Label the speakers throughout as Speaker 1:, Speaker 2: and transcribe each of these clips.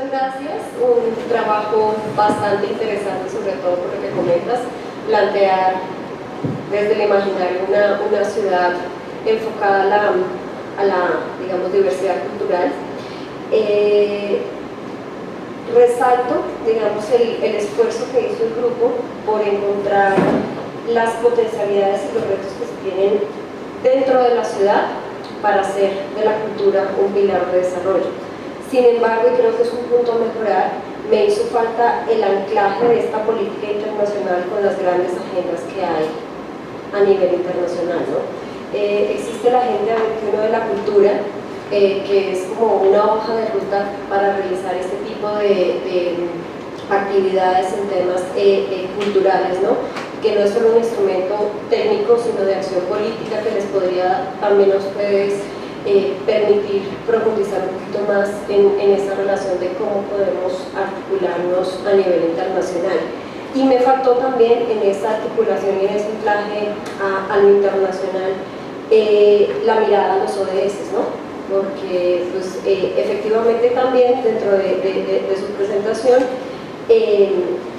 Speaker 1: muchas gracias. Un trabajo bastante interesante, sobre todo por lo que comentas, plantear desde el imaginario una ciudad enfocada a la digamos, diversidad cultural. Resalto, digamos, el esfuerzo que hizo el grupo por encontrar las potencialidades y los retos que se tienen dentro de la ciudad para hacer de la cultura un pilar de desarrollo. Sin embargo, y creo que es un punto a mejorar, me hizo falta el anclaje de esta política internacional con las grandes agendas que hay a nivel internacional, ¿no? Existe la Agenda 21 de la Cultura, que es como una hoja de ruta para realizar este tipo de actividades en temas culturales, ¿no? Que no es solo un instrumento técnico, sino de acción política que les podría también a ustedes permitir profundizar un poquito más en esa relación de cómo podemos articularnos a nivel internacional. Y me faltó también en esa articulación y en ese anclaje a lo internacional la mirada a los ODS, ¿no? Porque pues, efectivamente también dentro de su presentación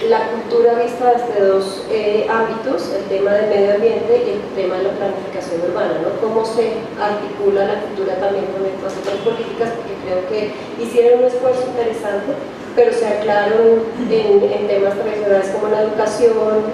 Speaker 1: la cultura vista desde dos ámbitos, el tema del medio ambiente y el tema de la planificación urbana, ¿no? Cómo se articula la cultura también con estas otras políticas, porque creo que hicieron un esfuerzo interesante, pero se aclararon en temas tradicionales como la educación,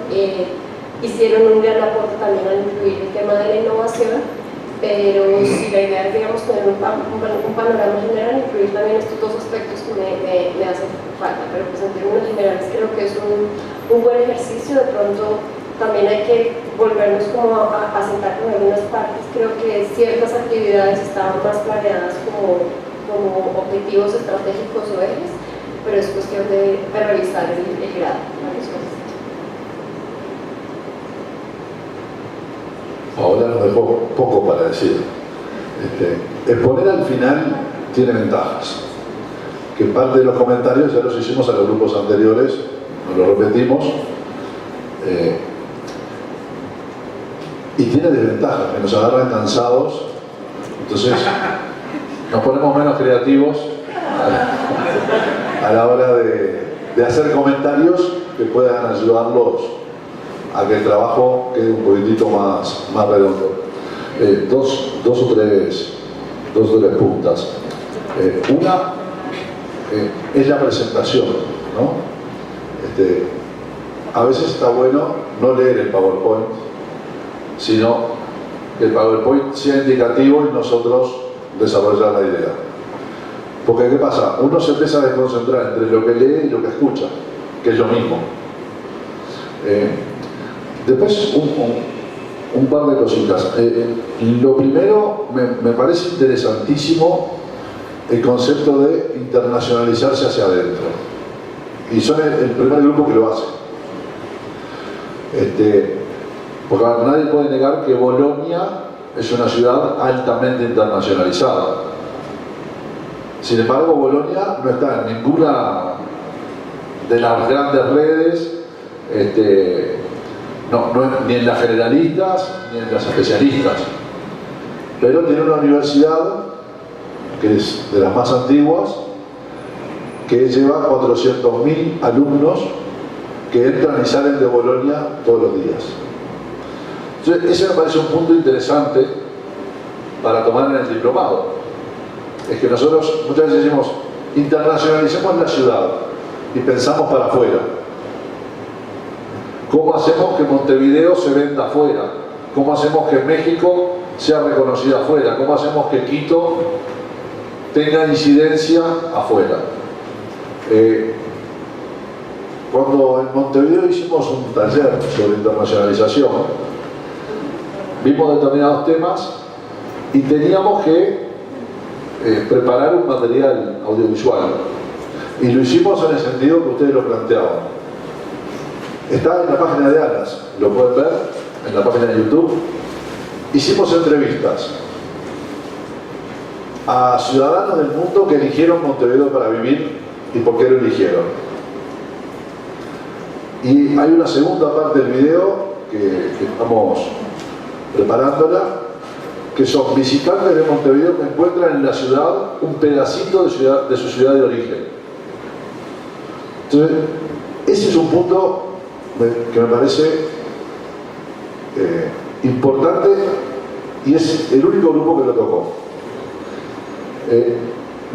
Speaker 1: hicieron un gran aporte también al incluir el tema de la innovación, pero si la idea es, digamos, tener un panorama general, incluir también estos dos aspectos que me hacen falta, pero pues en términos generales creo que es un buen ejercicio. De pronto también hay que volvernos como a sentar con algunas partes. Creo que ciertas actividades estaban más planeadas como objetivos estratégicos o ejes, pero es cuestión de revisar el grado.
Speaker 2: Ahora nos dejó poco para decir. Exponer al final tiene ventajas, que parte de los comentarios ya los hicimos a los grupos anteriores, nos lo repetimos, y tiene desventajas, que nos agarran cansados, entonces nos ponemos menos creativos a la hora de hacer comentarios que puedan ayudarlos a que el trabajo quede un poquitito más redondo. Dos o tres puntas. Una es la presentación, ¿no? A veces está bueno no leer el PowerPoint, sino que el PowerPoint sea indicativo y nosotros desarrollar la idea. Porque ¿qué pasa? Uno se empieza a desconcentrar entre lo que lee y lo que escucha, que es lo mismo. Después un par de cositas. Lo primero, me parece interesantísimo el concepto de internacionalizarse hacia adentro. Y son el primer grupo que lo hace. Porque nadie puede negar que Bolonia es una ciudad altamente internacionalizada. Sin embargo, Bolonia no está en ninguna de las grandes redes, ni en las generalistas ni en las especialistas, pero tiene una universidad que es de las más antiguas, que lleva 400.000 alumnos que entran y salen de Bolonia todos los días. Entonces, ese me parece un punto interesante para tomar en el diplomado. Es que nosotros muchas veces decimos, internacionalicemos la ciudad y pensamos para afuera. ¿Cómo hacemos que Montevideo se venda afuera? ¿Cómo hacemos que México sea reconocida afuera? ¿Cómo hacemos que Quito tenga incidencia afuera? Cuando en Montevideo hicimos un taller sobre internacionalización, vimos determinados temas y teníamos que preparar un material audiovisual. Y lo hicimos en el sentido que ustedes lo planteaban. Está en la página de ALAS, lo pueden ver en la página de YouTube. Hicimos entrevistas a ciudadanos del mundo que eligieron Montevideo para vivir y por qué lo eligieron. Y hay una segunda parte del video que estamos preparándola, que son visitantes de Montevideo que encuentran en la ciudad un pedacito de su ciudad de origen. Entonces, ese es un punto que me parece importante y es el único grupo que lo tocó.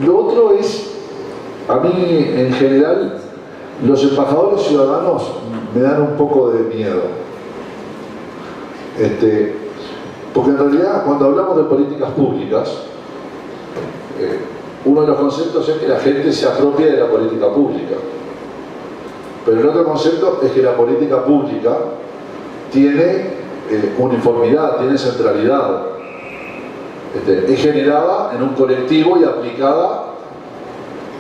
Speaker 2: Lo otro es, a mí en general, los embajadores ciudadanos me dan un poco de miedo. Porque en realidad cuando hablamos de políticas públicas, uno de los conceptos es que la gente se apropie de la política pública. Pero el otro concepto es que la política pública tiene uniformidad, tiene centralidad. Es generada en un colectivo y aplicada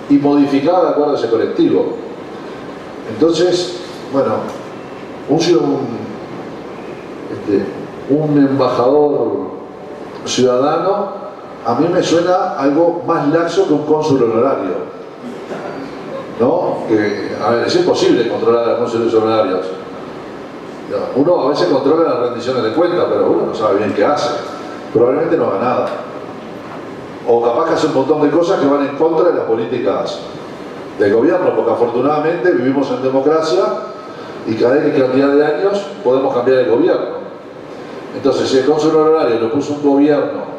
Speaker 2: y modificada de acuerdo a ese colectivo. Entonces, bueno, un embajador ciudadano a mí me suena algo más laxo que un cónsul honorario, ¿no? A ver, es imposible controlar a los cónsules honorarios. Uno a veces controla las rendiciones de cuentas, pero uno no sabe bien qué hace. Probablemente no haga nada. O capaz que hace un montón de cosas que van en contra de las políticas del gobierno, porque afortunadamente vivimos en democracia y cada X cantidad de años podemos cambiar el gobierno. Entonces, si el cónsul honorario lo puso un gobierno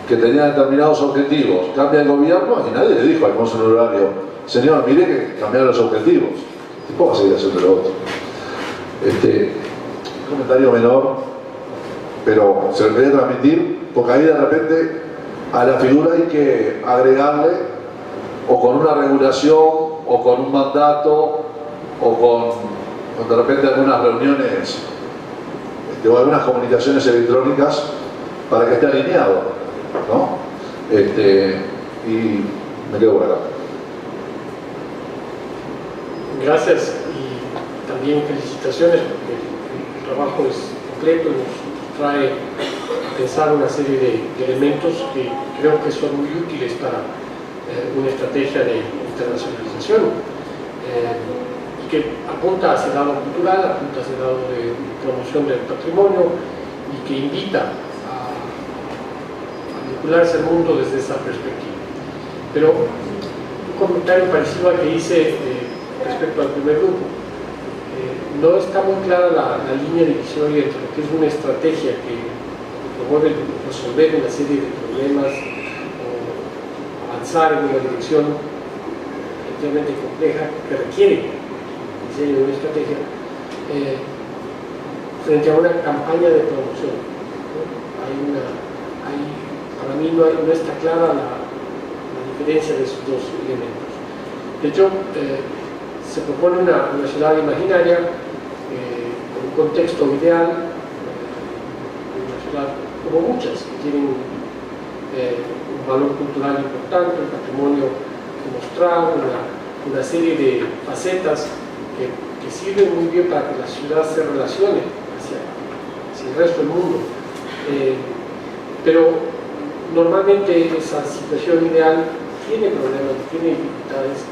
Speaker 2: que tenía determinados objetivos, cambia el gobierno y nadie le dijo al cónsul honorario: señor, mire que cambiaron los objetivos. ¿Y cómo va a seguir haciendo lo otro? Un comentario menor, pero se lo quería transmitir, porque ahí de repente a la figura hay que agregarle, o con una regulación, o con un mandato, o con de repente algunas reuniones o algunas comunicaciones electrónicas para que esté alineado, ¿no? Y me quedo por acá.
Speaker 3: Gracias y también felicitaciones porque el trabajo es completo y nos trae a pensar una serie de elementos que creo que son muy útiles para una estrategia de internacionalización y que apunta hacia el lado cultural, apunta hacia el lado de promoción del patrimonio y que invita a vincularse al mundo desde esa perspectiva. Pero un comentario parecido al que hice respecto al primer grupo. No está muy clara la línea divisoria entre lo que es una estrategia que promueve resolver una serie de problemas o avanzar en una dirección relativamente compleja que requiere el diseño de una estrategia frente a una campaña de promoción, ¿no? Para mí no está clara la diferencia de esos dos elementos. De hecho, se propone una ciudad imaginaria con un contexto ideal, una ciudad como muchas que tienen un valor cultural importante, un patrimonio que mostrar, una serie de facetas que sirven muy bien para que la ciudad se relacione hacia el resto del mundo. Pero normalmente esa situación ideal tiene problemas, tiene dificultades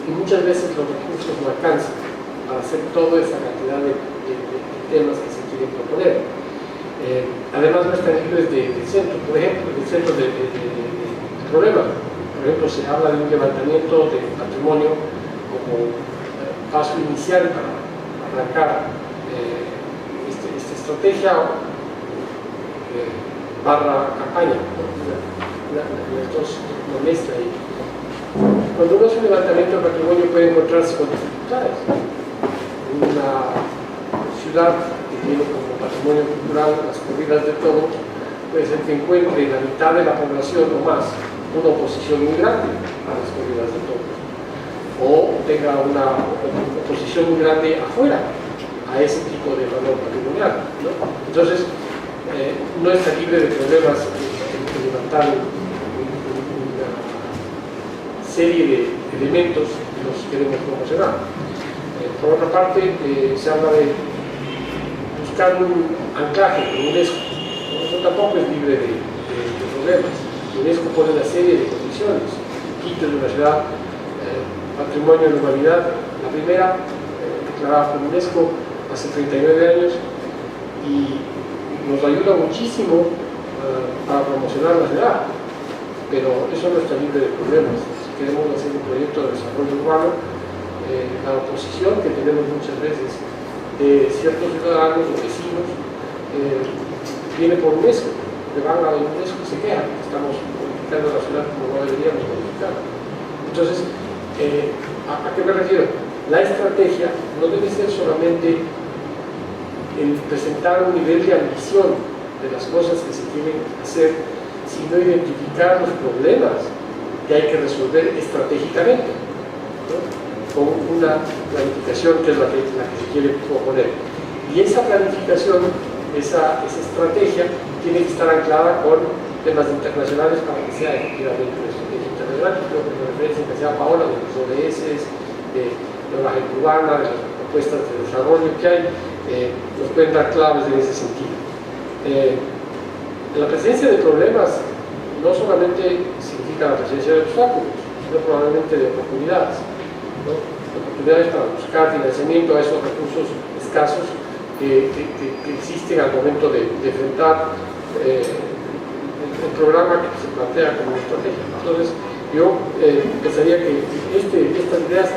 Speaker 3: y muchas veces los recursos no alcanzan para hacer toda esa cantidad de temas que se quieren proponer. Además no están libres del centro, por ejemplo, del centro del problema. Por ejemplo, se habla de un levantamiento del patrimonio como paso inicial para arrancar esta estrategia barra campaña, una mezcla ahí. Cuando uno hace un levantamiento del patrimonio puede encontrarse con dificultades. Una ciudad que tiene como patrimonio cultural las corridas de toros, puede ser que encuentre en la mitad de la población o más una oposición muy grande a las corridas de toros, o tenga una oposición muy grande afuera a ese tipo de valor patrimonial, ¿no? Entonces, no está libre de problemas que levantar una serie de elementos que los queremos promocionar. Por otra parte, se habla de buscar un anclaje con UNESCO. Eso tampoco es libre de problemas. UNESCO pone una serie de condiciones. Quito es una ciudad patrimonio de la humanidad, la primera declarada por UNESCO hace 39 años y nos ayuda muchísimo para promocionar la ciudad, pero eso no está libre de problemas. Si queremos hacer un proyecto de desarrollo urbano, la oposición que tenemos muchas veces de ciertos ciudadanos o vecinos viene por UNESCO, le van a UNESCO y se quejan que estamos modificando la ciudad como no deberíamos modificarla. Entonces, ¿a qué me refiero? La estrategia no debe ser solamente el presentar un nivel de ambición de las cosas que se quieren hacer, sino identificar los problemas que hay que resolver estratégicamente, ¿no? Con una planificación que es la que se quiere proponer. Y esa planificación, esa estrategia, tiene que estar anclada con temas internacionales para que sea efectivamente una estrategia internacional. Creo que la referencia que hacía Paola de los ODS, de la agenda urbana, de las propuestas de desarrollo que hay, nos pueden dar claves en ese sentido. La presencia de problemas no solamente significa la presencia de obstáculos, sino probablemente de oportunidades, ¿no? Oportunidades para buscar financiamiento a esos recursos escasos que existen al momento de enfrentar el programa que se plantea como estrategia. Entonces, yo pensaría que estas ideas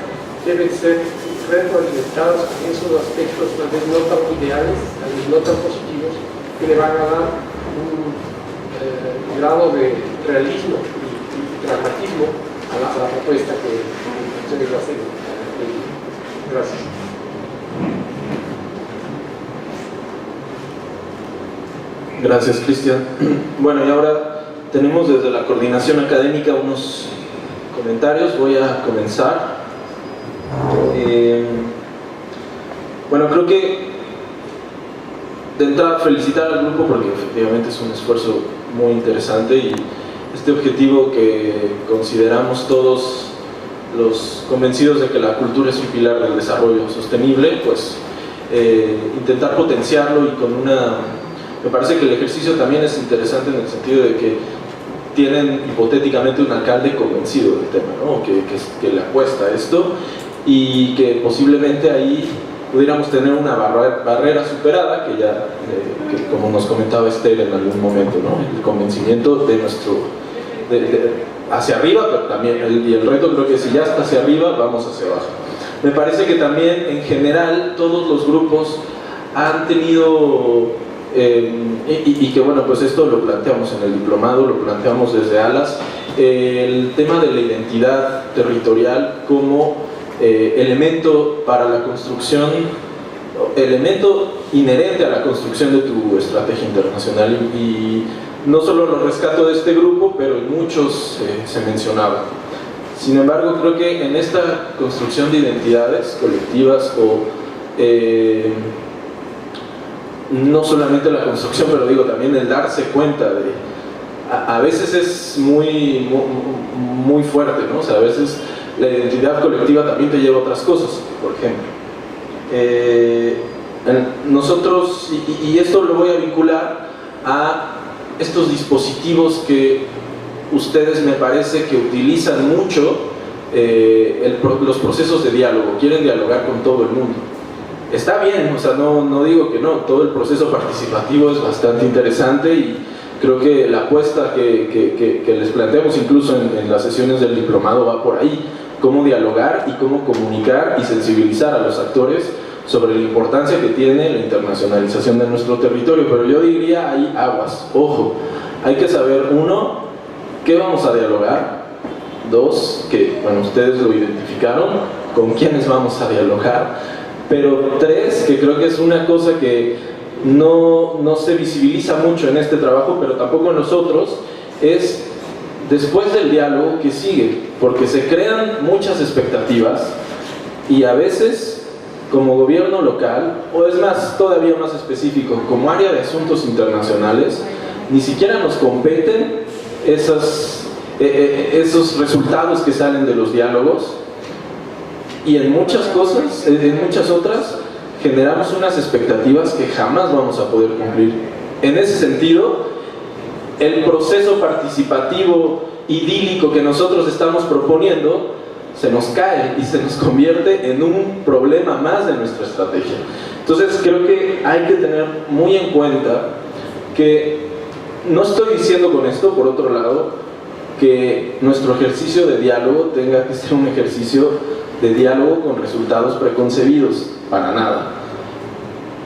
Speaker 3: deben ser retroalimentadas en esos aspectos tal vez no tan ideales, tal vez no tan positivos, que le van a dar un grado de realismo y pragmatismo a la propuesta que se les va a hacer. Gracias.
Speaker 4: Gracias, Cristian. Bueno, y ahora tenemos desde la coordinación académica unos comentarios. Voy a comenzar. Bueno, creo que de entrada felicitar al grupo porque efectivamente es un esfuerzo muy interesante y este objetivo que consideramos todos los convencidos de que la cultura es un pilar del desarrollo sostenible, pues intentar potenciarlo y con una... Me parece que el ejercicio también es interesante en el sentido de que tienen hipotéticamente un alcalde convencido del tema, ¿no? que le apuesta a esto y que posiblemente ahí pudiéramos tener una barrera superada que ya, que como nos comentaba Esther en algún momento, ¿no? El convencimiento de nuestro hacia arriba, pero también y el reto creo que si ya está hacia arriba, vamos hacia abajo. Me parece que también en general todos los grupos han tenido y que bueno, pues esto lo planteamos en el diplomado, lo planteamos desde ALAS, el tema de la identidad territorial como elemento para la construcción, elemento inherente a la construcción de tu estrategia internacional y no solo lo rescato de este grupo, pero en muchos se mencionaba. Sin embargo, creo que en esta construcción de identidades colectivas o no solamente la construcción, pero digo también el darse cuenta de a veces es muy fuerte, ¿no? O sea, a veces la identidad colectiva también te lleva a otras cosas, por ejemplo. Nosotros, y esto lo voy a vincular a estos dispositivos que ustedes me parece que utilizan mucho los procesos de diálogo, quieren dialogar con todo el mundo. Está bien, o sea, no digo que no, todo el proceso participativo es bastante interesante y creo que la apuesta que les planteamos incluso en las sesiones del diplomado va por ahí, cómo dialogar y cómo comunicar y sensibilizar a los actores sobre la importancia que tiene la internacionalización de nuestro territorio, pero yo diría ahí aguas, ojo, hay que saber, uno, qué vamos a dialogar, dos, que bueno, ustedes lo identificaron, con quiénes vamos a dialogar, pero tres, que creo que es una cosa que no se visibiliza mucho en este trabajo, pero tampoco en nosotros, es después del diálogo que sigue, porque se crean muchas expectativas y a veces como gobierno local, o es más, todavía más específico, como área de asuntos internacionales, ni siquiera nos competen esos resultados que salen de los diálogos y en muchas cosas, en muchas otras, generamos unas expectativas que jamás vamos a poder cumplir. En ese sentido, el proceso participativo idílico que nosotros estamos proponiendo se nos cae y se nos convierte en un problema más de nuestra estrategia. Entonces creo que hay que tener muy en cuenta que no estoy diciendo con esto, por otro lado, que nuestro ejercicio de diálogo tenga que ser un ejercicio de diálogo con resultados preconcebidos, para nada.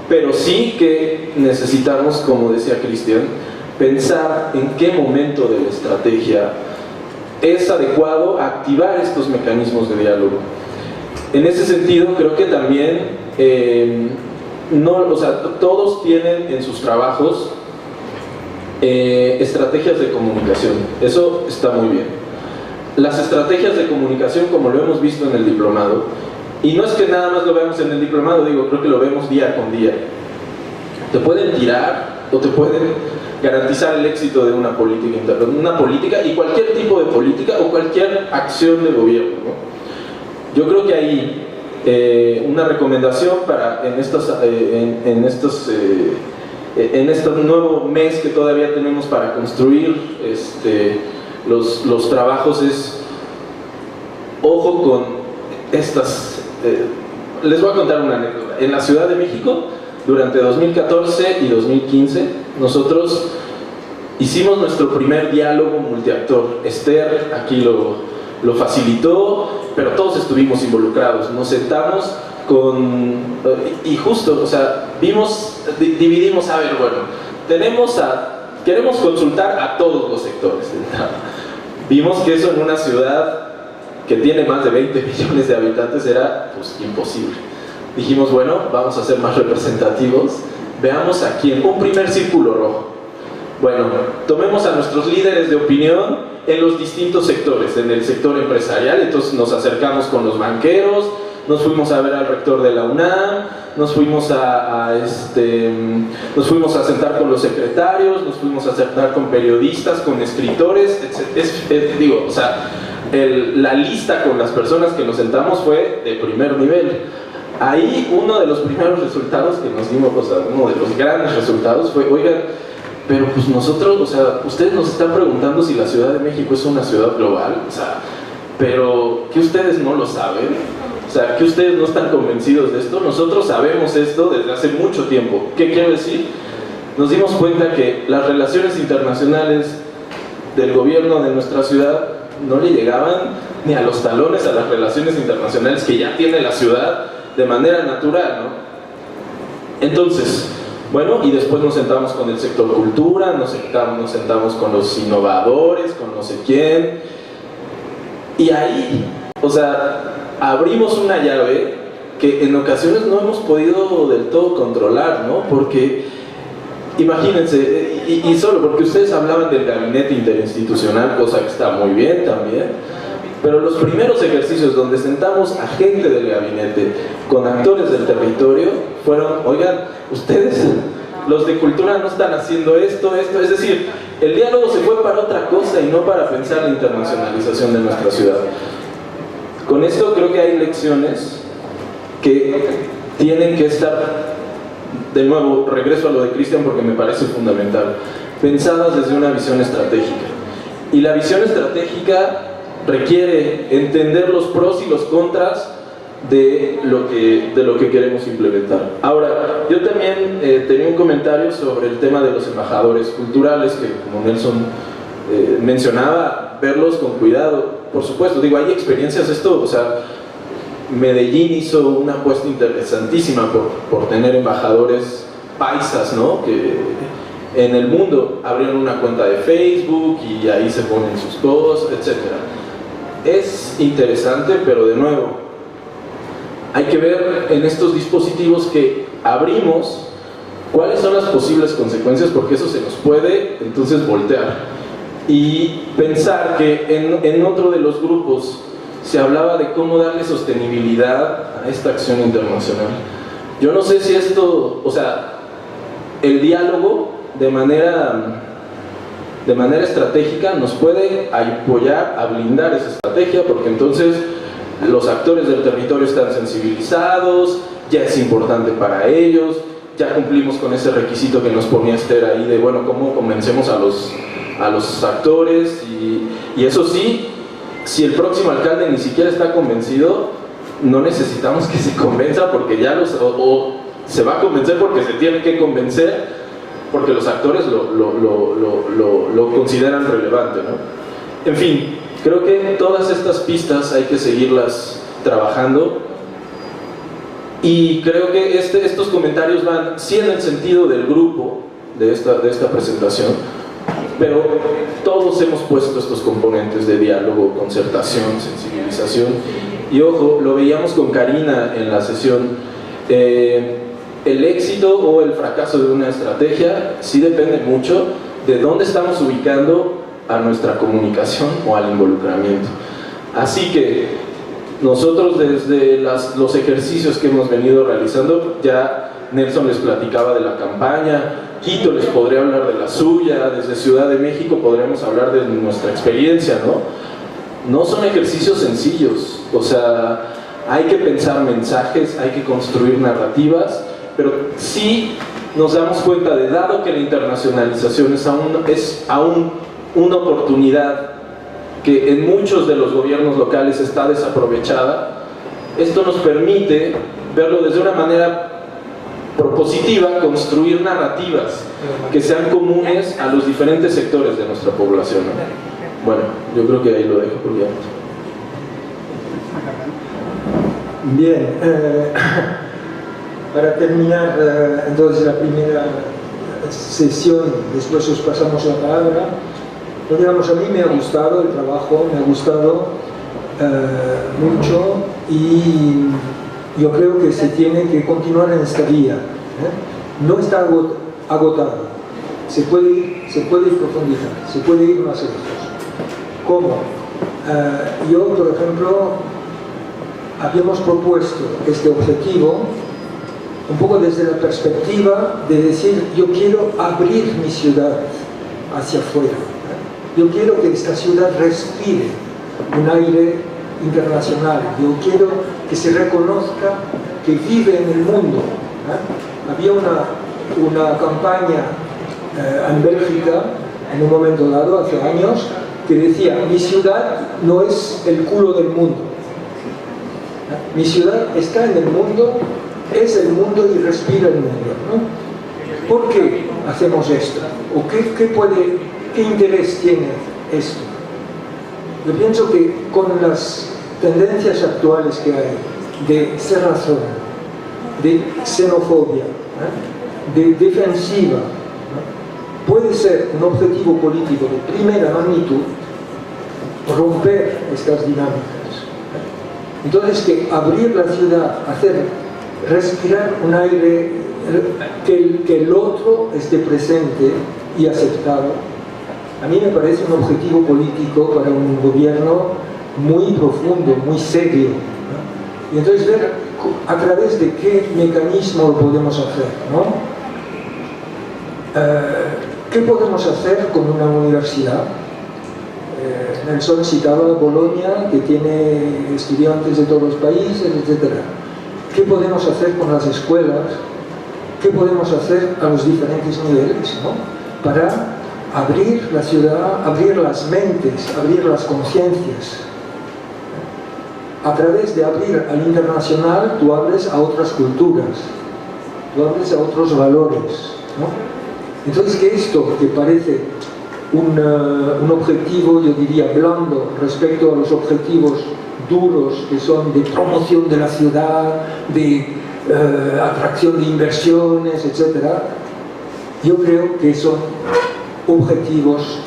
Speaker 4: Pero sí que necesitamos, como decía Cristian, pensar en qué momento de la estrategia es adecuado activar estos mecanismos de diálogo. En ese sentido, creo que también todos tienen en sus trabajos estrategias de comunicación. Eso está muy bien. Las estrategias de comunicación, como lo hemos visto en el diplomado, y no es que nada más lo veamos en el diplomado, creo que lo vemos día con día, te pueden tirar o te pueden garantizar el éxito de una política y cualquier tipo de política o cualquier acción de gobierno, ¿no? Yo creo que hay una recomendación para en este nuevo mes que todavía tenemos para construir los trabajos es ojo con estas. Les voy a contar una anécdota. En la Ciudad de México, durante 2014 y 2015, nosotros hicimos nuestro primer diálogo multiactor. Esther aquí lo facilitó, pero todos estuvimos involucrados. Nos sentamos y justo, o sea, dividimos, a ver, bueno, queremos consultar a todos los sectores. Vimos que eso en una ciudad que tiene más de 20 millones de habitantes era pues imposible. Dijimos, bueno, vamos a ser más representativos, veamos a quién, un primer círculo rojo. Bueno, tomemos a nuestros líderes de opinión en los distintos sectores, en el sector empresarial, entonces nos acercamos con los banqueros, nos fuimos a ver al rector de la UNAM, nos fuimos a sentar con los secretarios, nos fuimos a sentar con periodistas, con escritores, etc. La lista con las personas que nos sentamos fue de primer nivel. Ahí uno de los primeros resultados que nos dimos, uno de los grandes resultados fue, oigan, pero pues nosotros, ustedes nos están preguntando si la Ciudad de México es una ciudad global, pero que ustedes no lo saben. Que ustedes no están convencidos de esto. Nosotros sabemos esto desde hace mucho tiempo. ¿Qué quiero decir? Nos dimos cuenta que las relaciones internacionales del gobierno de nuestra ciudad no le llegaban ni a los talones a las relaciones internacionales que ya tiene la ciudad de manera natural, ¿no? Entonces, bueno, y después nos sentamos con el sector cultura, nos sentamos con los innovadores, con no sé quién, y ahí, abrimos una llave que en ocasiones no hemos podido del todo controlar, ¿no? Porque, imagínense, y solo porque ustedes hablaban del gabinete interinstitucional, cosa que está muy bien también, pero los primeros ejercicios donde sentamos a gente del gabinete con actores del territorio fueron, oigan, ustedes, los de cultura no están haciendo esto, es decir, el diálogo se fue para otra cosa y no para pensar la internacionalización de nuestra ciudad. Con esto creo que hay lecciones que tienen que estar, de nuevo, regreso a lo de Cristian porque me parece fundamental, pensadas desde una visión estratégica. Y la visión estratégica requiere entender los pros y los contras de lo que queremos implementar. Ahora, yo también tenía un comentario sobre el tema de los embajadores culturales, que como Nelson mencionaba, verlos con cuidado. Por supuesto, hay experiencias, Medellín hizo una apuesta interesantísima por tener embajadores paisas, ¿no? Que en el mundo abrieron una cuenta de Facebook y ahí se ponen sus cosas, etc. Es interesante, pero de nuevo, hay que ver en estos dispositivos que abrimos cuáles son las posibles consecuencias, porque eso se nos puede entonces voltear. Y pensar que en otro de los grupos se hablaba de cómo darle sostenibilidad a esta acción internacional. Yo no sé si esto, el diálogo de manera estratégica nos puede apoyar a blindar esa estrategia, porque entonces los actores del territorio están sensibilizados, ya es importante para ellos, ya cumplimos con ese requisito que nos ponía Esther ahí de, bueno, cómo convencemos a los actores, y eso sí, si el próximo alcalde ni siquiera está convencido, no necesitamos que se convenza, porque ya o se va a convencer porque se tiene que convencer, porque los actores lo consideran relevante, ¿no? En fin, creo que todas estas pistas hay que seguirlas trabajando. Y creo que estos comentarios van sí en el sentido del grupo de esta presentación, pero todos hemos puesto estos componentes de diálogo, concertación, sensibilización. Y ojo, lo veíamos con Karina en la sesión, el éxito o el fracaso de una estrategia sí depende mucho de dónde estamos ubicando a nuestra comunicación o al involucramiento. Así que nosotros desde los ejercicios que hemos venido realizando, ya Nelson les platicaba de la campaña, Quito les podría hablar de la suya, desde Ciudad de México podremos hablar de nuestra experiencia, ¿no? No son ejercicios sencillos, o sea, hay que pensar mensajes, hay que construir narrativas, pero sí nos damos cuenta de, dado que la internacionalización es aún una oportunidad que en muchos de los gobiernos locales está desaprovechada, esto nos permite verlo desde una manera propositiva, construir narrativas que sean comunes a los diferentes sectores de nuestra población, ¿no? Bueno, yo creo que ahí lo dejo por ya.
Speaker 5: Bien, para terminar entonces la primera sesión, después os pasamos la palabra. Digamos, a mí me ha gustado el trabajo, me ha gustado mucho, y yo creo que se tiene que continuar en esta vía. No está agotado, se puede ir profundizar, se puede ir más lejos. ¿Cómo? Yo, por ejemplo, habíamos propuesto este objetivo un poco desde la perspectiva de decir, yo quiero abrir mi ciudad hacia afuera. Yo quiero que esta ciudad respire un aire internacional. Yo quiero que se reconozca que vive en el mundo. Había una campaña en Bélgica, en un momento dado, hace años, que decía, mi ciudad no es el culo del mundo. Mi ciudad está en el mundo, es el mundo y respira el mundo, ¿no? ¿Por qué hacemos esto? ¿O qué interés tiene esto? Yo pienso que con las tendencias actuales que hay de cerrazón, de xenofobia, de defensiva, puede ser un objetivo político de primera magnitud romper estas dinámicas. Entonces, que abrir la ciudad, hacer respirar un aire, que el otro esté presente y aceptado, a mí me parece un objetivo político para un gobierno muy profundo, muy serio, ¿no? Y entonces ver a través de qué mecanismo lo podemos hacer, ¿no? ¿Qué podemos hacer con una universidad? Nelson citaba Bolonia, que tiene estudiantes de todos los países, etc. ¿Qué podemos hacer con las escuelas? ¿Qué podemos hacer a los diferentes niveles, ¿no? Para abrir la ciudad, abrir las mentes, abrir las conciencias? A través de abrir al internacional, tú abres a otras culturas, tú abres a otros valores, ¿no? Entonces, que esto que parece un objetivo, yo diría, blando respecto a los objetivos duros que son de promoción de la ciudad, de atracción de inversiones, etc., yo creo que son objetivos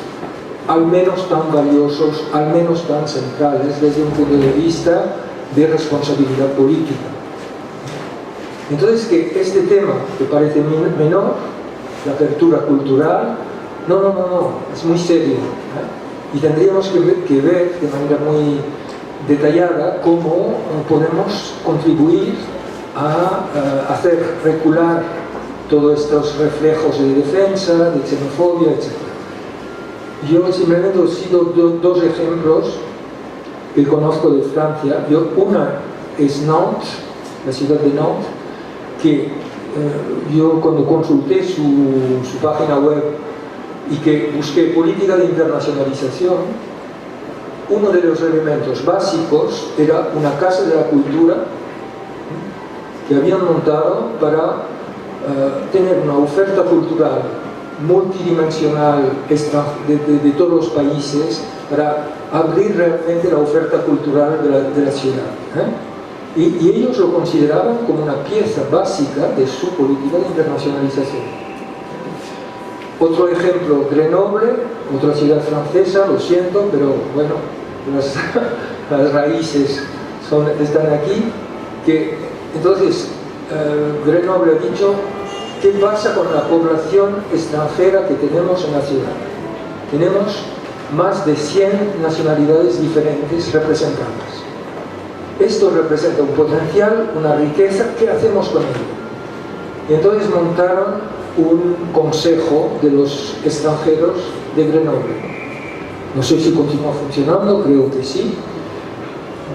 Speaker 5: al menos tan valiosos, al menos tan centrales desde un punto de vista de responsabilidad política. Entonces, que este tema que parece menor, la apertura cultural, no, es muy serio, ¿eh? Y tendríamos que ver de manera muy detallada cómo podemos contribuir a hacer recular todos estos reflejos de defensa, de xenofobia, etc. Yo simplemente he sido dos ejemplos que conozco de Francia. Una es Nantes, la ciudad de Nantes, que yo cuando consulté su página web y que busqué política de internacionalización, uno de los elementos básicos era una casa de la cultura que habían montado para tener una oferta cultural multidimensional de todos los países, para abrir realmente la oferta cultural de la ciudad, ¿eh? y ellos lo consideraban como una pieza básica de su política de internacionalización. Otro ejemplo, Grenoble, otra ciudad francesa, lo siento, pero bueno, las raíces están aquí. Entonces, Grenoble ha dicho: ¿qué pasa con la población extranjera que tenemos en la ciudad? Tenemos más de 100 nacionalidades diferentes representadas. Esto representa un potencial, una riqueza. ¿Qué hacemos con ello? Y entonces montaron un consejo de los extranjeros de Grenoble. No sé si continúa funcionando, creo que sí.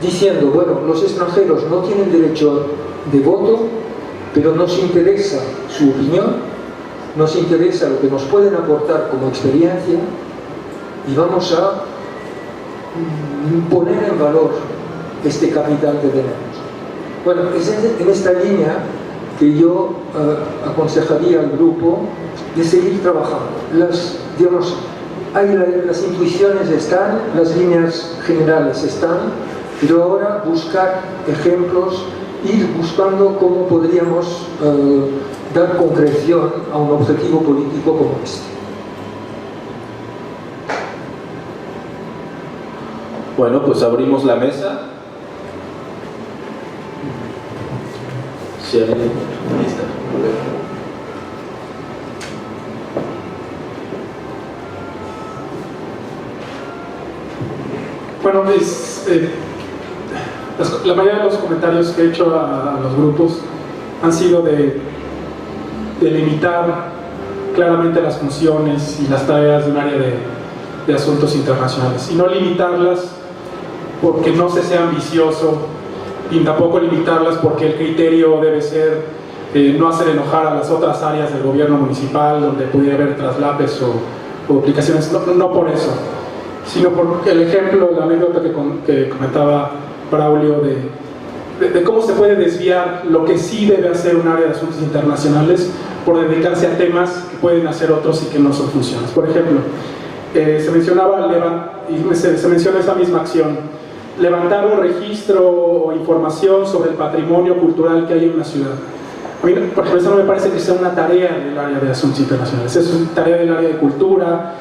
Speaker 5: Diciendo: bueno, los extranjeros no tienen derecho de voto, pero nos interesa su opinión, nos interesa lo que nos pueden aportar como experiencia, y vamos a poner en valor este capital que tenemos. Bueno, es en esta línea que yo aconsejaría al grupo de seguir trabajando. Las intuiciones están, las líneas generales están, pero ahora buscar ejemplos, ir buscando cómo podríamos dar concreción a un objetivo político como este.
Speaker 4: Bueno, pues abrimos la mesa. Sí, ahí está.
Speaker 6: Bueno, pues la mayoría de los comentarios que he hecho a los grupos han sido de limitar claramente las funciones y las tareas de un área de asuntos internacionales, y no limitarlas porque no se sea ambicioso, y tampoco limitarlas porque el criterio debe ser no hacer enojar a las otras áreas del gobierno municipal donde pudiera haber traslapes o duplicaciones. No por eso, sino por el ejemplo, la anécdota que comentaba Braulio de cómo se puede desviar lo que sí debe hacer un área de asuntos internacionales por dedicarse a temas que pueden hacer otros y que no son funciones. Por ejemplo, se mencionaba y se menciona esa misma acción: levantar un registro o información sobre el patrimonio cultural que hay en una ciudad. A mí, por ejemplo, eso no me parece que sea una tarea del área de asuntos internacionales. Eso es tarea del área de cultura,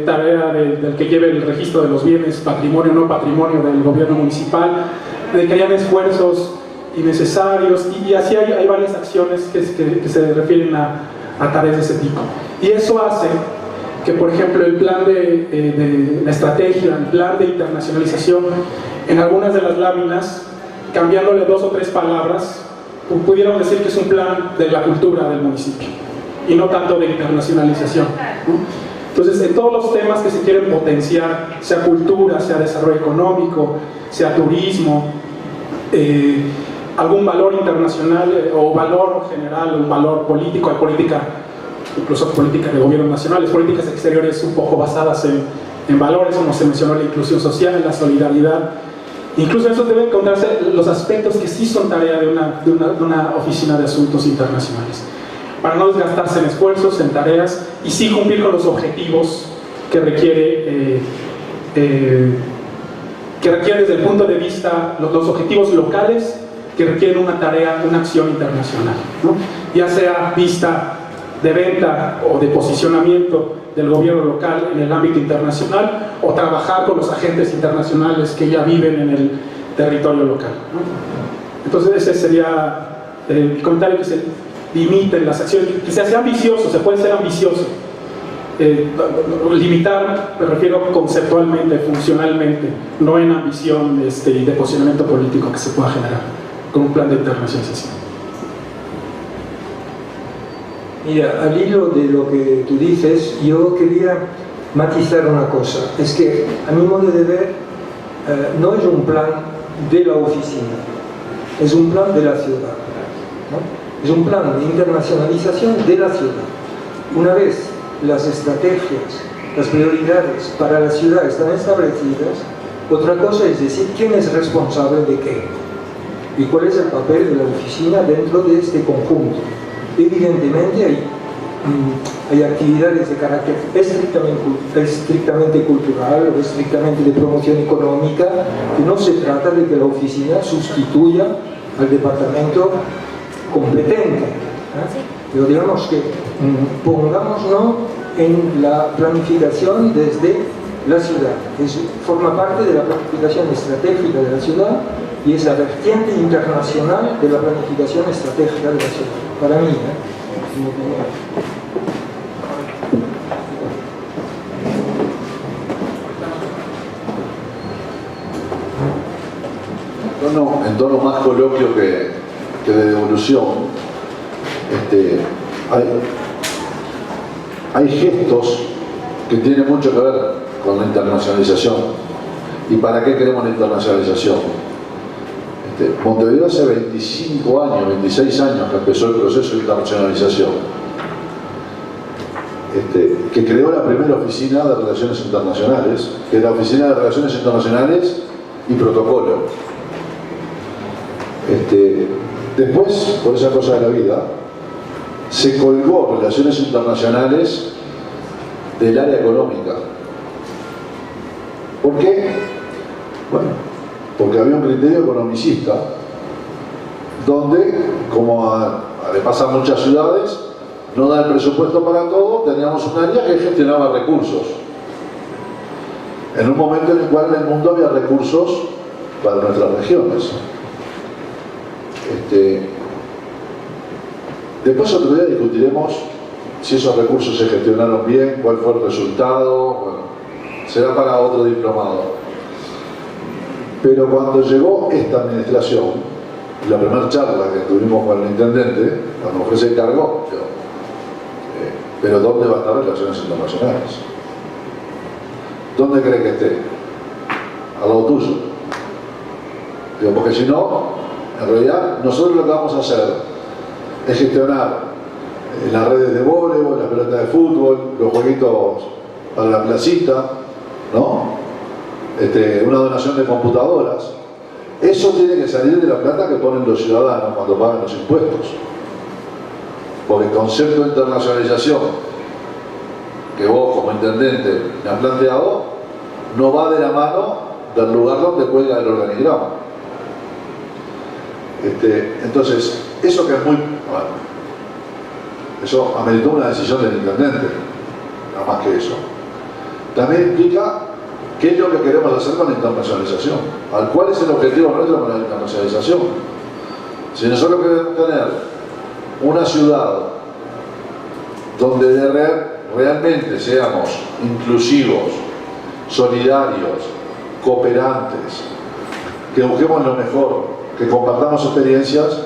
Speaker 6: tarea del que lleve el registro de los bienes, patrimonio o no patrimonio del gobierno municipal, de que hayan esfuerzos innecesarios, y así hay varias acciones que se refieren a tareas de ese tipo. Y eso hace que, por ejemplo, el plan de la estrategia, el plan de internacionalización, en algunas de las láminas, cambiándole 2 o 3 palabras, pudiéramos decir que es un plan de la cultura del municipio y no tanto de internacionalización, ¿no? Entonces, en todos los temas que se quieren potenciar, sea cultura, sea desarrollo económico, sea turismo, algún valor internacional o valor general, un valor político, hay política, incluso política de gobiernos nacionales, políticas exteriores un poco basadas en valores, como se mencionó, la inclusión social, la solidaridad. Incluso en eso deben encontrarse los aspectos que sí son tarea de una oficina de asuntos internacionales, para no desgastarse en esfuerzos, en tareas, y sí cumplir con los objetivos que requiere desde el punto de vista, los objetivos locales que requieren una tarea, una acción internacional, ¿no? Ya sea vista de venta o de posicionamiento del gobierno local en el ámbito internacional, o trabajar con los agentes internacionales que ya viven en el territorio local, ¿no? Entonces ese sería el comentario, que se limiten las acciones, que se hace ambicioso, se puede ser ambicioso. Limitar, me refiero conceptualmente, funcionalmente, no en ambición y de posicionamiento político que se pueda generar con un plan de internacionalización.
Speaker 5: Mira, al hilo de lo que tú dices, yo quería matizar una cosa. Es que, a mi modo de ver, no es un plan de la oficina, es un plan de la ciudad, ¿no? Es un plan de internacionalización de la ciudad. Una vez las estrategias, las prioridades para la ciudad están establecidas, otra cosa es decir quién es responsable de qué y cuál es el papel de la oficina dentro de este conjunto. Evidentemente hay hay actividades de carácter estrictamente cultural o estrictamente de promoción económica, que no se trata de que la oficina sustituya al departamento competente, pero digamos que pongámoslo en la planificación desde la ciudad. Forma parte de la planificación estratégica de la ciudad y es la vertiente internacional de la planificación estratégica de la ciudad, para mí, en mi opinión.
Speaker 2: En tono más coloquio que de devolución, hay gestos que tienen mucho que ver con la internacionalización. ¿Y para qué queremos la internacionalización? Montevideo hace 25 años, 26 años que empezó el proceso de internacionalización, que creó la primera oficina de relaciones internacionales, que es la Oficina de Relaciones Internacionales y Protocolo. Después, por esa cosa de la vida, se colgó relaciones internacionales del área económica. ¿Por qué? Bueno, porque había un criterio economicista donde, como le pasa a muchas ciudades, no da el presupuesto para todo, teníamos un área que gestionaba recursos. En un momento en el cual en el mundo había recursos para nuestras regiones. Después otro día discutiremos si esos recursos se gestionaron bien, cuál fue el resultado, bueno, será para otro diplomado. Pero cuando llegó esta administración, la primera charla que tuvimos con el intendente, cuando ofrece el cargo, pero ¿dónde va a estar relaciones internacionales? ¿Dónde cree que esté? Al lado tuyo. Digo, porque si no, en realidad, nosotros lo que vamos a hacer es gestionar las redes de voleibol, la pelota de fútbol, los jueguitos para la placita, ¿no? Una donación de computadoras. Eso tiene que salir de la plata que ponen los ciudadanos cuando pagan los impuestos. Porque el concepto de internacionalización que vos como intendente me has planteado no va de la mano del lugar donde cuelga el organigrama. Entonces, eso que es muy... Bueno, eso ameritó una decisión del intendente, nada más que eso. También implica qué es lo que queremos hacer con la internacionalización, cuál es el objetivo nuestro con la internacionalización. Si nosotros queremos tener una ciudad donde realmente seamos inclusivos, solidarios, cooperantes, que busquemos lo mejor, que compartamos experiencias,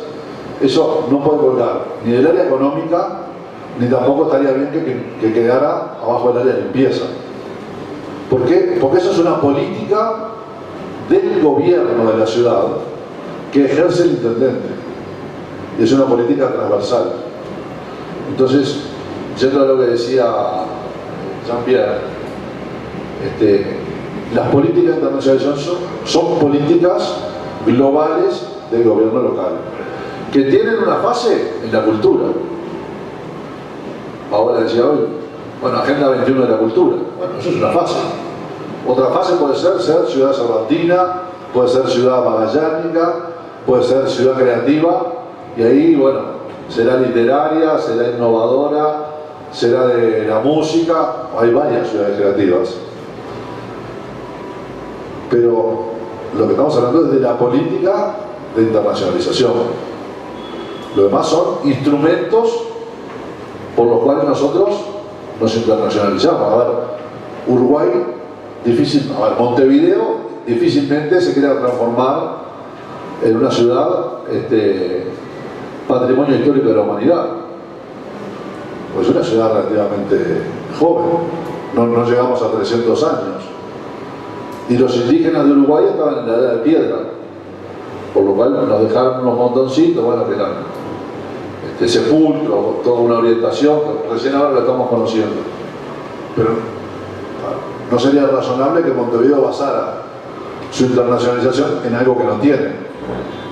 Speaker 2: eso no puede colgar ni del área económica, ni tampoco estaría bien que quedara abajo del área de limpieza. ¿Por qué? Porque eso es una política del gobierno de la ciudad que ejerce el intendente. Y es una política transversal. Entonces, yendo a lo que decía Jean-Pierre, las políticas de internacionalización son políticas globales del gobierno local, que tienen una fase en la cultura. Ahora decía hoy, bueno, Agenda 21 de la cultura. Bueno, eso es una fase. Otra fase puede ser ciudad cervantina, puede ser ciudad magallánica, puede ser ciudad creativa, y ahí, bueno, será literaria, será innovadora, será de la música, hay varias ciudades creativas. Pero lo que estamos hablando es de la política de internacionalización. Lo demás son instrumentos por los cuales nosotros nos internacionalizamos. A ver, Uruguay, Montevideo difícilmente se quiera transformar en una ciudad patrimonio histórico de la humanidad. Pues es una ciudad relativamente joven, no llegamos a 300 años. Y los indígenas de Uruguay estaban en la edad de piedra, por lo cual nos dejaron unos montoncitos, bueno, que eran sepulcros, toda una orientación, que recién ahora la estamos conociendo. Pero no sería razonable que Montevideo basara su internacionalización en algo que no tiene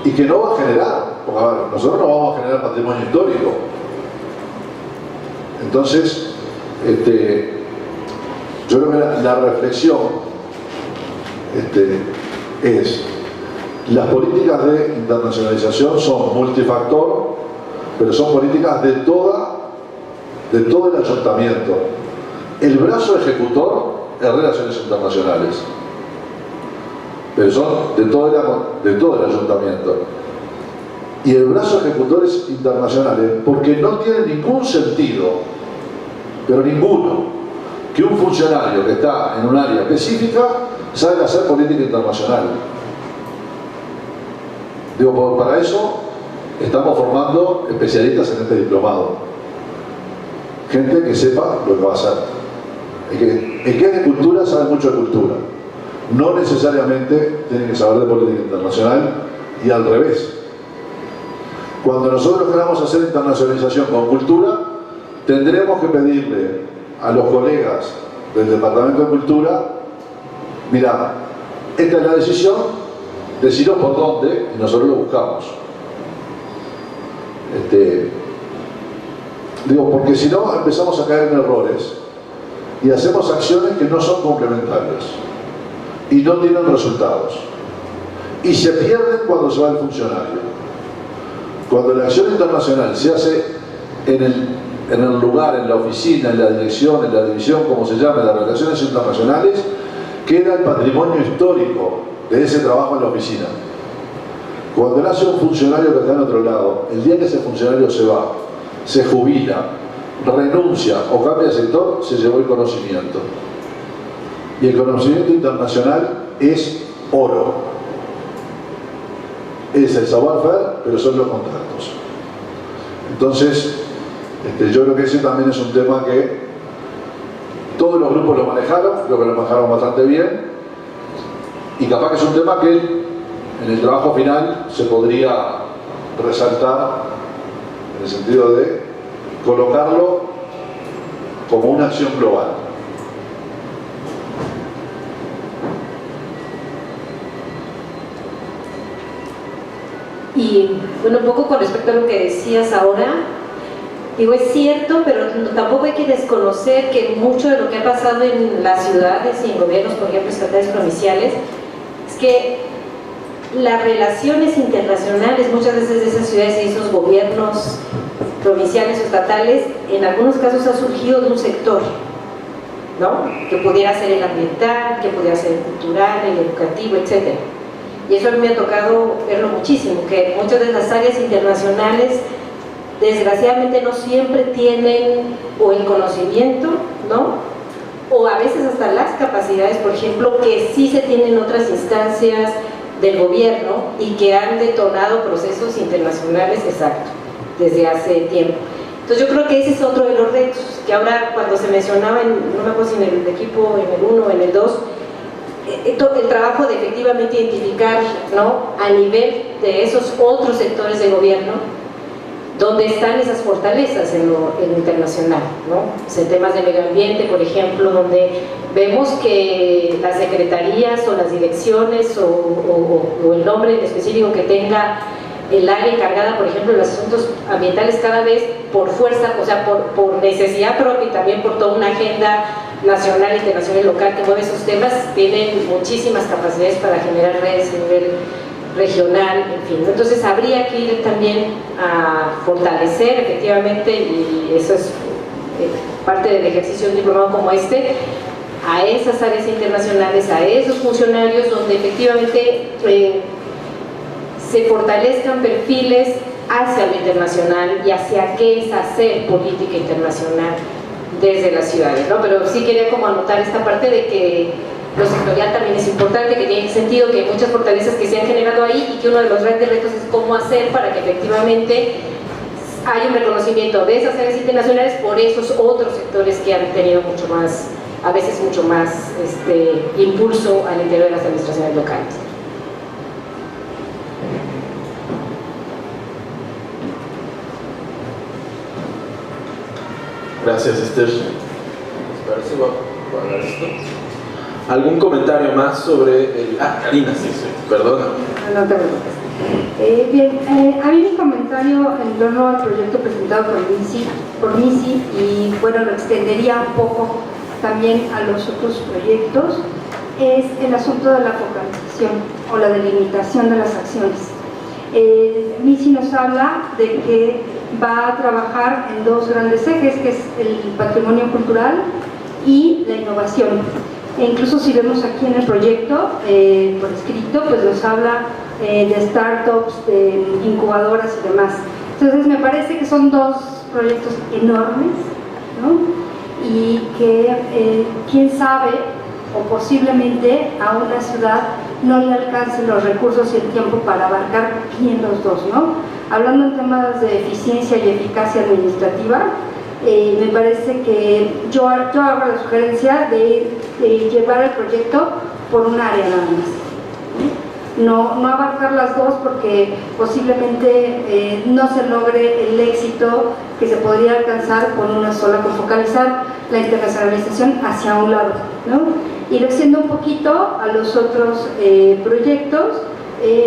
Speaker 2: y que no va a generar, porque a ver, nosotros no vamos a generar patrimonio histórico. Entonces, Yo creo que la reflexión es: las políticas de internacionalización son multifactor, pero son políticas de todo el ayuntamiento. El brazo ejecutor es Relaciones Internacionales, pero son de todo el ayuntamiento. Y el brazo ejecutor es internacionales, porque no tiene ningún sentido, pero ninguno, que un funcionario que está en un área específica sabe hacer política internacional. Digo, para eso estamos formando especialistas en este diplomado. Gente que sepa lo que va a hacer. El que es de cultura sabe mucho de cultura. No necesariamente tiene que saber de política internacional, y al revés. Cuando nosotros queramos hacer internacionalización con cultura, tendremos que pedirle a los colegas del Departamento de Cultura: mirá, esta es la decisión, deciros por dónde, y nosotros lo buscamos. Digo, porque si no empezamos a caer en errores y hacemos acciones que no son complementarias y no tienen resultados, y se pierden cuando se va el funcionario. Cuando la acción internacional se hace en el lugar, en la oficina, en la dirección, en la división, como se llame, las relaciones internacionales, queda el patrimonio histórico de ese trabajo en la oficina. Cuando lo hace un funcionario que está en otro lado, el día que ese funcionario se va, se jubila, renuncia o cambia de sector, se llevó el conocimiento. Y el conocimiento internacional es oro. Es el savoir-faire, pero son los contactos. Entonces, yo creo que ese también es un tema que todos los grupos lo manejaron, creo que lo manejaron bastante bien, y capaz que es un tema que en el trabajo final se podría resaltar, en el sentido de colocarlo como una acción global.
Speaker 1: Y bueno, un poco con respecto a lo que decías ahora, digo, es cierto, pero tampoco hay que desconocer que mucho de lo que ha pasado en las ciudades y en gobiernos, por ejemplo, estatales provinciales, es que las relaciones internacionales, muchas veces de esas ciudades y esos gobiernos provinciales o estatales, en algunos casos ha surgido de un sector, ¿no? Que pudiera ser el ambiental, que pudiera ser el cultural, el educativo, etc. Y eso a mí me ha tocado verlo muchísimo, que muchas de las áreas internacionales desgraciadamente no siempre tienen o el conocimiento, ¿no? O a veces hasta las capacidades, por ejemplo, que sí se tienen otras instancias del gobierno y que han detonado procesos internacionales, exacto, desde hace tiempo. Entonces yo creo que ese es otro de los retos, que ahora cuando se mencionaba, no me acuerdo si en el equipo, en el 1 o en el 2, el trabajo de efectivamente identificar, ¿no?, a nivel de esos otros sectores de gobierno, donde están esas fortalezas en lo internacional, ¿no? O sea, temas de medio ambiente, por ejemplo, donde vemos que las secretarías o las direcciones o el nombre en específico que tenga el área encargada, por ejemplo, de los asuntos ambientales, cada vez por fuerza, o sea, por necesidad propia y también por toda una agenda nacional, internacional y local que mueve esos temas, tienen muchísimas capacidades para generar redes a nivel regional, en fin. Entonces habría que ir también a fortalecer efectivamente, y eso es parte del ejercicio de un diplomado como este, a esas áreas internacionales, a esos funcionarios donde efectivamente se fortalezcan perfiles hacia lo internacional y hacia qué es hacer política internacional desde las ciudades, ¿no? Pero sí quería como anotar esta parte de que lo sectorial también es importante, que tiene sentido, que hay muchas fortalezas que se han generado ahí y que uno de los grandes retos es cómo hacer para que efectivamente haya un reconocimiento de esas áreas internacionales por esos otros sectores que han tenido mucho más, a veces mucho más impulso al interior de las administraciones locales.
Speaker 4: Gracias, Esther. ¿Les parece? Voy a hablar esto. ¿Algún comentario más sobre el...? Karina, sí, perdona.
Speaker 7: No te preocupes. Bien, a mí mi comentario en torno al proyecto presentado por el INSI por MISI, y bueno, lo extendería un poco también a los otros proyectos, es el asunto de la focalización o la delimitación de las acciones. MISI nos habla de que va a trabajar en dos grandes ejes, que es el patrimonio cultural y la innovación. E incluso si vemos aquí en el proyecto, por escrito, pues nos habla de startups, de incubadoras y demás. Entonces me parece que son dos proyectos enormes, ¿no? Y que quién sabe, o posiblemente a una ciudad no le alcancen los recursos y el tiempo para abarcar bien los dos, ¿no? Hablando en temas de eficiencia y eficacia administrativa, me parece que yo hago la sugerencia de llevar el proyecto por un área nada más. No abarcar las dos, porque posiblemente no se logre el éxito que se podría alcanzar con una sola, con focalizar la internacionalización hacia un lado, ¿no? Ir haciendo un poquito a los otros proyectos,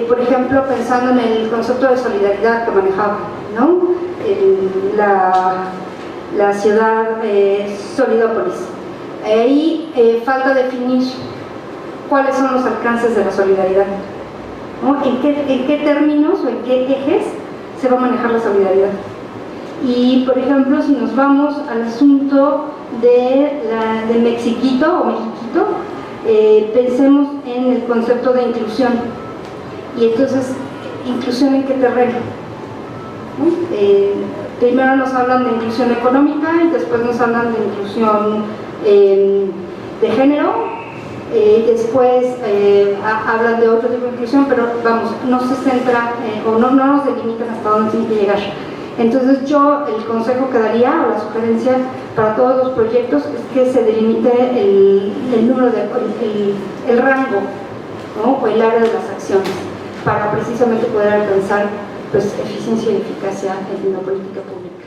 Speaker 7: por ejemplo, pensando en el concepto de solidaridad que manejaba, ¿no? La ciudad Solidópolis. Ahí falta definir cuáles son los alcances de la solidaridad, ¿no? ¿En qué términos o en qué ejes se va a manejar la solidaridad? Y, por ejemplo, si nos vamos al asunto de Mexiquito o Mexiquito, pensemos en el concepto de inclusión. Y entonces, ¿inclusión en qué terreno? Primero nos hablan de inclusión económica y después nos hablan de inclusión de género, después hablan de otro tipo de inclusión, pero vamos, no se centra o no nos delimitan hasta dónde tiene que llegar. Entonces yo el consejo que daría, o la sugerencia para todos los proyectos, es que se delimite el número el rango, ¿no? O el área de las acciones, para precisamente poder alcanzar, pues, eficiencia y eficacia en la política pública.